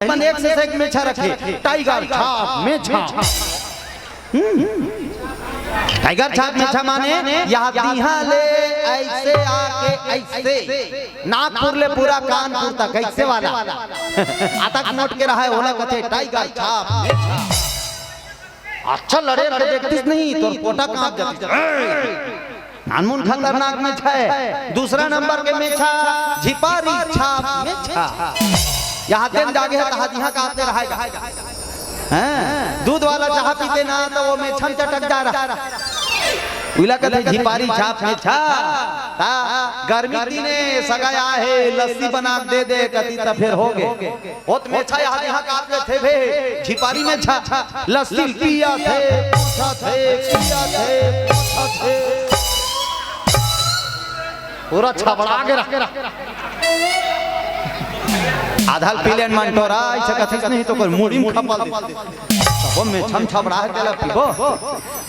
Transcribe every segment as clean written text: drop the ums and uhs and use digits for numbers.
एक से एक मेछा रखे, टाइगर छाप मेछा। टाइगर छाप मेछा माने यहाँ ले ऐसे आके ऐसे नागपुर ले पूरा कानपुर तक ऐसे वाला आता नोट के रहा है होला कथे टाइगर छाप मेछा। अच्छा लड़े लड़े देखतीस नहीं तो पोटा कांप जाती। अनमोल खतरनाक मेछा है। दूसरा नंबर के मेछा झिपारी छाप मेछा। यहाँ तेल जागे है यहाँ का आते रहेगा। दूध वाला चाह पीते ना तो वो में छम चटक जा रहा। उला कहते झिपारी छाप में छा गर्मी दिने सगाया है लस्सी बना दे दे कति त फिर हो गए ओत में छा यहाँ का आते थे भे झिपारी में छा लस्सी पिया थे पूछा थे पिया थे पूछा थे पूरा छबड़ा के रख आधा पीलेन मंटोरा ऐसा कथे नहीं तो कोई मुड़ी में खपल दे वो में छम छबड़ा के पीबो।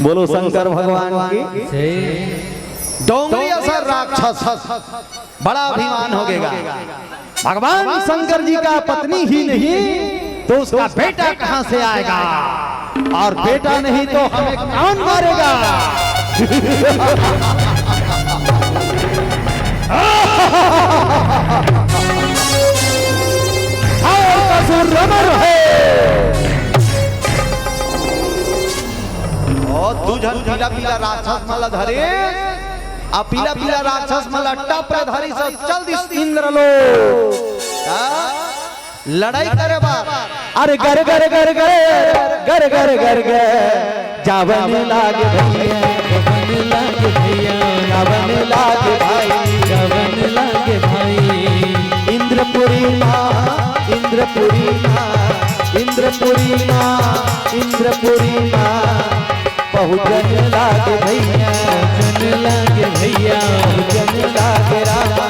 बोलो शंकर भगवान की जय। डोंगरी असर राक्षस बड़ा अभिमान हो गएगा। भगवान शंकर जी का पत्नी ही नहीं तो उसका बेटा कहां से आएगा और बेटा नहीं तो हमें कौन मारेगा। दुझन पीला पीला राक्षस मला धरे आ पीला पीला राक्षस मला टप धरी सब चल दिस इंद्र लो लड़ाई करे बार अरे गर गर गर गर गर गर गर गर जावन लागे भैया जावन लागे भैया जावन लागे भाई जावन लागे भाई इंद्रपुरी मां इंद्रपुरी मां इंद्रपुरी मां इंद्रपुरी मां बहुजन लागे भैया बहुजन लागे भैया बहुजन लागे रामा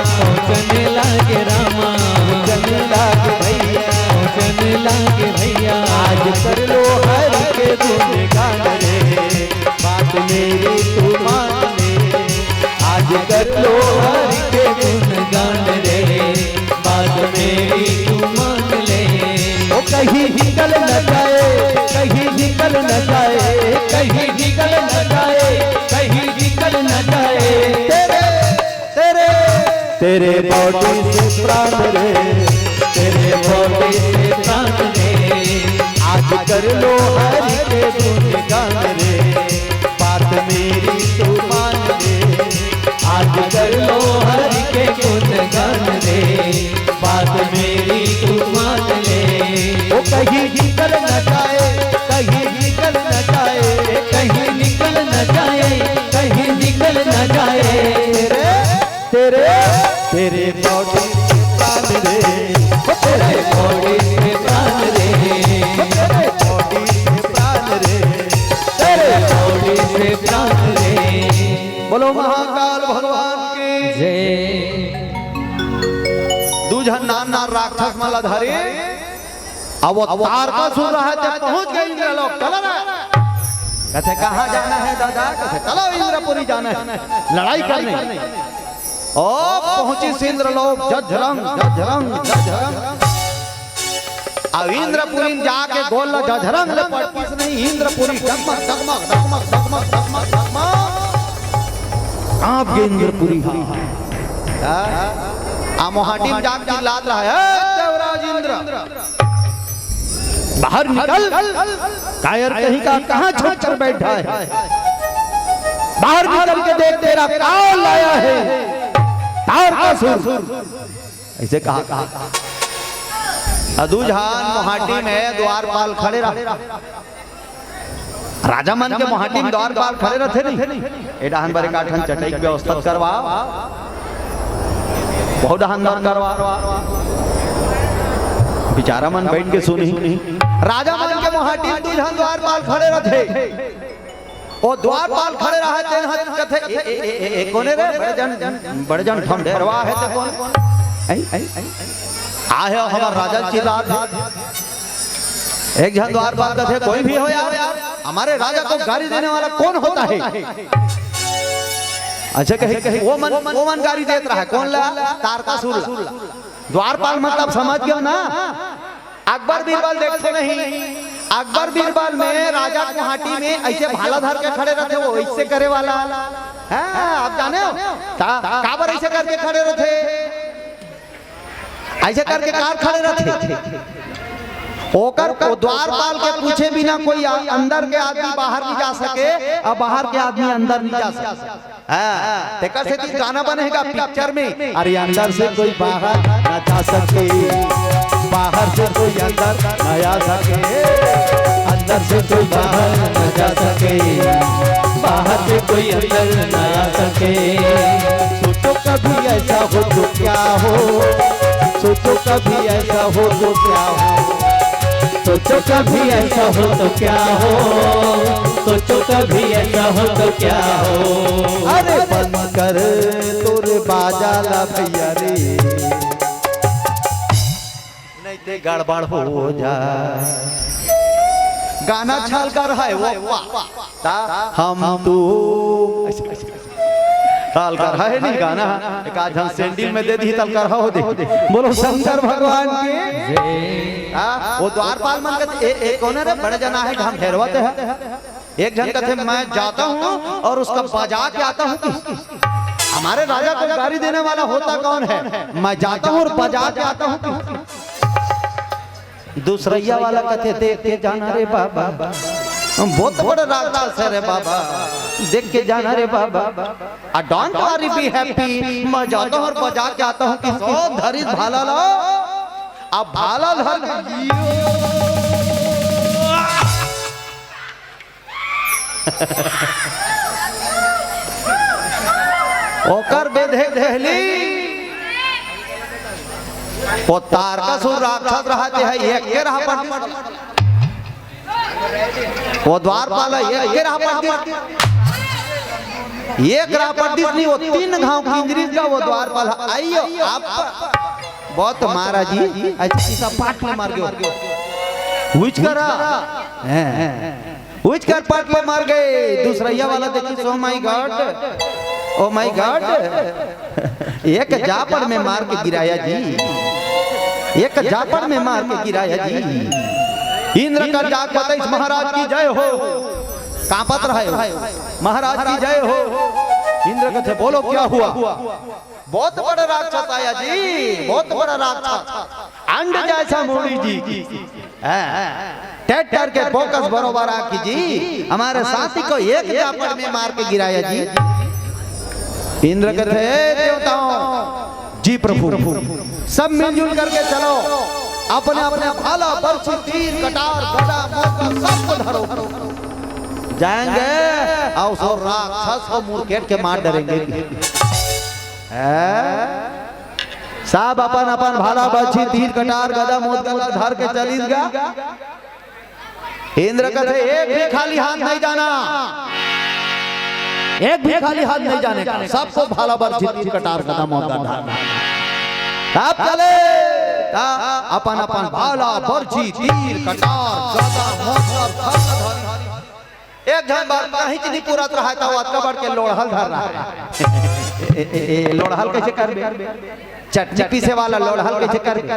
बहुजन लागे रामा बहुजन लागे भैया बहुजन लागे भैया आज कर लो हर के गुणगान रे बात मेरी तू मान ले आज कर लो हर के गुणगान रे बात मेरी तू मान ले ओ कहीं निकल न जाए कहीं निकल न जाए कहीं निकल न जाए कहीं निकल न जाए तेरे तेरे तेरे बॉडी से प्राण रे तेरे बॉडी से प्राण रे आज कर लो हरि के गुणगान रे बात मेरी तू मान ले आज कर लो हरि के गुणगान रे बात मेरी तू मान ले वो कहीं निकल न जाए कहीं निकल न जाए कहीं निकल न जाए कहीं निकल न जाए तेरे तेरे बॉडी से प्राण रे तेरे बॉडी से प्राण रे तेरे बॉडी से प्राण रे तेरे बॉडी से प्राण रे। बोलो महाकाल भगवान की जय। दूझन नाम ना राक्षस मला धरे अब वो तार का सुन रहा है जब पहुंच गए इंद्र लोग चलो ना कहते कहाँ जाना है दादा कहते चलो इंद्रपुरी जाना है लड़ाई करने ओ पहुंची इंद्र लोग जझरंग जझरंग जझरंग अब इंद्रपुरी जाके गोल जझरंग ले पड़तीस नहीं इंद्रपुरी डगमग डगमग डगमग डगमग डगमग डगमग आप के इंद्रपुरी आ मोहाटी में जाके चिल्लात रहा है देवराज इंद्र बाहर निकल कायर कहीं का कहां छुप कर बैठा है बाहर निकल के देख तेरा कौन लाया है तार का सुर ऐसे कहा अदूझान मोहाटी में द्वारपाल खड़े रहे राजा मन के मोहाटी में द्वारपाल खड़े रहते नहीं एडाहन बरे काठन चटाई की व्यवस्था करवा बहुत दहनदार करवा बेचारा मन बैठ के सुनी राजा मन के मोहाटी में दूझान द्वारपाल खड़े रहते ओ द्वारपाल खड़े रहे तेन हत कथे कोने रे बड़े जन ठम ढेरवा है ते कौन आए हमर राजा चिल्लात एक जन द्वारपाल कथे कोई भी हो यार हमारे राजा को गाली देने वाला कौन होता है। अच्छा कहे वो मन गाली देत रहा है कौन ला तारकासुर द्वारपाल मतलब समझ गयो ना अकबर बीरबल देखते नहीं, अकबर बीरबल में राजा गुवाहाटी में ऐसे भाला धर के खड़े रहते, वो ऐसे करे वाला है, आप जाने हो काबर ऐसे करके खड़े रहते, ऐसे करके कार खड़े रहते। ओकर को द्वारपाल के पूछे बिना कोई अंदर के आदमी बाहर नहीं जा सके और बाहर के आदमी अंदर नहीं जा सके। हाँ, तेकर से तो गाना बनेगा पिक्चर में, अरे अंदर से कोई बाहर न जा सके, बाहर से कोई अंदर न आ सके, अंदर से कोई बाहर न जा सके, बाहर से कोई अंदर न आ सके। सोचो कभी ऐसा हो तो क्या हो, सोचो कभी ऐसा हो तो क्या हो, सोचो कभी ऐसा हो तो क्या हो, सोचो कभी ऐसा हो तो क्या हो। अरे बंद कर तोरे बाजा ला भैया रे, नहीं ते गड़बड़ हो जाए। गाना छाल कर है वो हम तू ताल कर है नहीं गाना, एक आज हम सैंडल में दे दी तल कर हो दे, बोलो शंकर भगवान की। वो द्वारपाल मन के एक कौन रे बड़े जना है हम घेरवत है, एक जन कहते मैं जाता हूँ और उसका बजा के आता हूँ। हमारे राजा को गाड़ी देने वाला होता कौन है, मैं जाता हूँ और बजा के आता हूँ। दूसरैया वाला कहते देख के जाना रे बाबा, बहुत बड़ा राक्षस है रे बाबा, देख के जाना रे बाबा। I don't worry be happy, मैं जाता हूँ और बजा के आता हूँ कि सो धरी भाला लो, अब भाला धर ओकर बेधे दहली वो तारकासुर राक्षस रहते हैं, एक के रहा पर वो द्वारपाल एक रहा पर एक रहा पर नहीं, वो 3 गांव किंजरीज का वो द्वारपाल। आइयो आप बहुत महाराज जी ऐसा पाट में मार गए, उच करा उच कर पाट में मार गए। दूसरैया वाला देखी, oh my God, oh my God, एक जापड़ में मार के गिराया जी, एक जापड़ में मार के गिराया जी। इंद्र का जाग बताइस महाराज की जय हो, कांपत रहे महाराज की जय हो। इंद्र कहते बोलो क्या हुआ, बहुत बड़ा राक्षस आया जी, बहुत बड़ा राक्षस, अंड जैसा मोड़ी जी, टेटर के फोकस बरोबर आकी जी, हमारे साथी को एक जापड़ में मार के गिराया जी। इंद्र कहते देवताओं जी प्रभु सब मिलजुल करके चलो, अपने अपने भाला बरछी तीर कटार गदा मोकर सबको धरो, जाएंगे और सो राक्षस को मुरकेट के मार डरेंगे। सब अपन अपन भाला बरछी तीर कटार गदा मोकर धर के चलीगा। इंद्र कहते एक भी खाली हाथ नहीं जाना, एक भी खाली हाथ नहीं जाने का, सबको भाला बरछी तीर कटार गदा मोकर धरना। आप चले अपन अपन भाला बरछी तीर कटार गदा मोकर धर। एक जन बार कहीं नहीं पूरा रहा था, वो कबर के लोढ़ल धर रहा है। लोढ़ल कैसे कर बे, चटनी पीसे वाला लोढ़ल कैसे कर बे,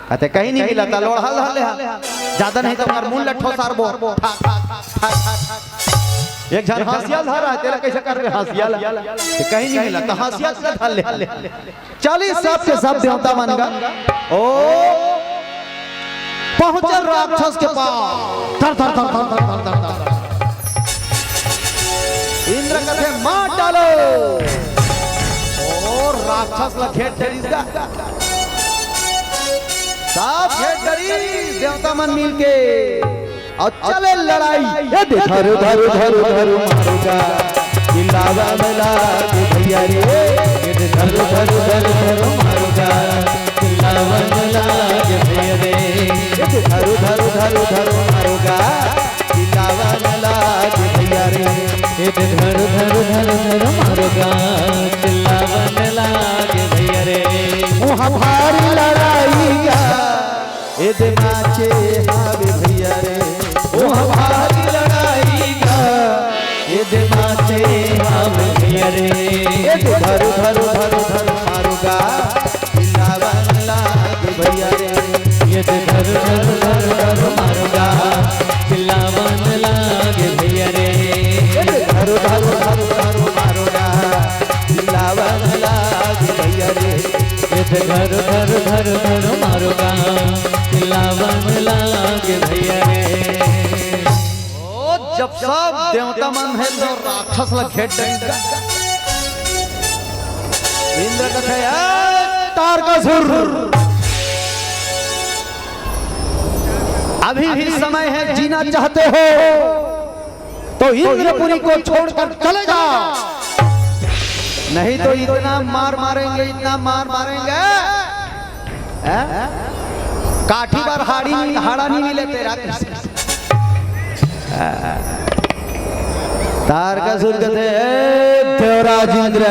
कहते कहीं नहीं मिला था लोढ़ल धर ले, ज्यादा नहीं तो मार मुंह लट्ठो सारबो। एक जन हंसिया धर रहा है, तेरा कैसे कर बे हंसिया, कहीं नहीं मिला तो हंसिया से धर ले। चली सब के सब देवता मन गा ओ पहुंचे राक्षस के पास, धर धर धर धर धर धर धर। इंद्र कहते मार डालो, और राक्षस ला घेर डरीगा, सब घेर डरी देवता मन मिलके और चले लड़ाई। ये धर धर धर धर मारूंगा चिल्लावा मिला भैया रे, ये धर धर धर धर मारूंगा चिल्लावा मिला भैया रे, ये धर धर धर धर मारूंगा चिल्लावा मिला भैया रे, ये धर धर धर धर मारूंगा चिल्लावा मिला भैया रे। हमारी लड़ाई का ये नाचे हावे भैया रे, ओ हमारी लड़ाई का ये नाचे हावे भैया रे, ये धर धर धर धर मारूंगा चिल्लावा मिला भैया रे, ये धर धर धर धर मारूंगा चिल्लावन लागे भैया रे धर धर धर धर मारूंगा चिल्लावन लागे भैया रे धर धर धर धर मारूंगा चिल्लावन लागे भैया रे। जब सब देवता मन है तो राक्षस लग खेत देंगे इंद्र कथे तारकासुर अभी भी समय है जीना चाहते हो तो इंद्रपुरी को छोड़कर चले जाओ नहीं तो इतना मार मारेंगे इतना मार मारेंगे काठी बार हाड़ा नहीं मिले तेरा तारकासुर कहते देवराज इंद्र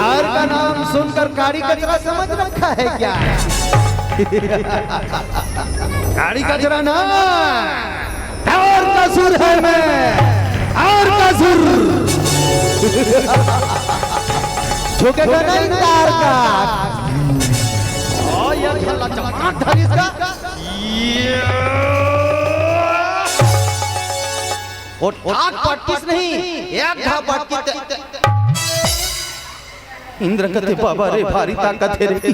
और का नाम सुनकर कारी कचरा समझ रखा है क्या कारी कचरा ना तारकासुर है मैं तारकासुर झुकेगा नहीं तारका ओ यार खेला चमाट धर इसका और आग पट्टिस नहीं एक घा पट्टी इंद्र कथे बाबा रे भारी ताकत है रे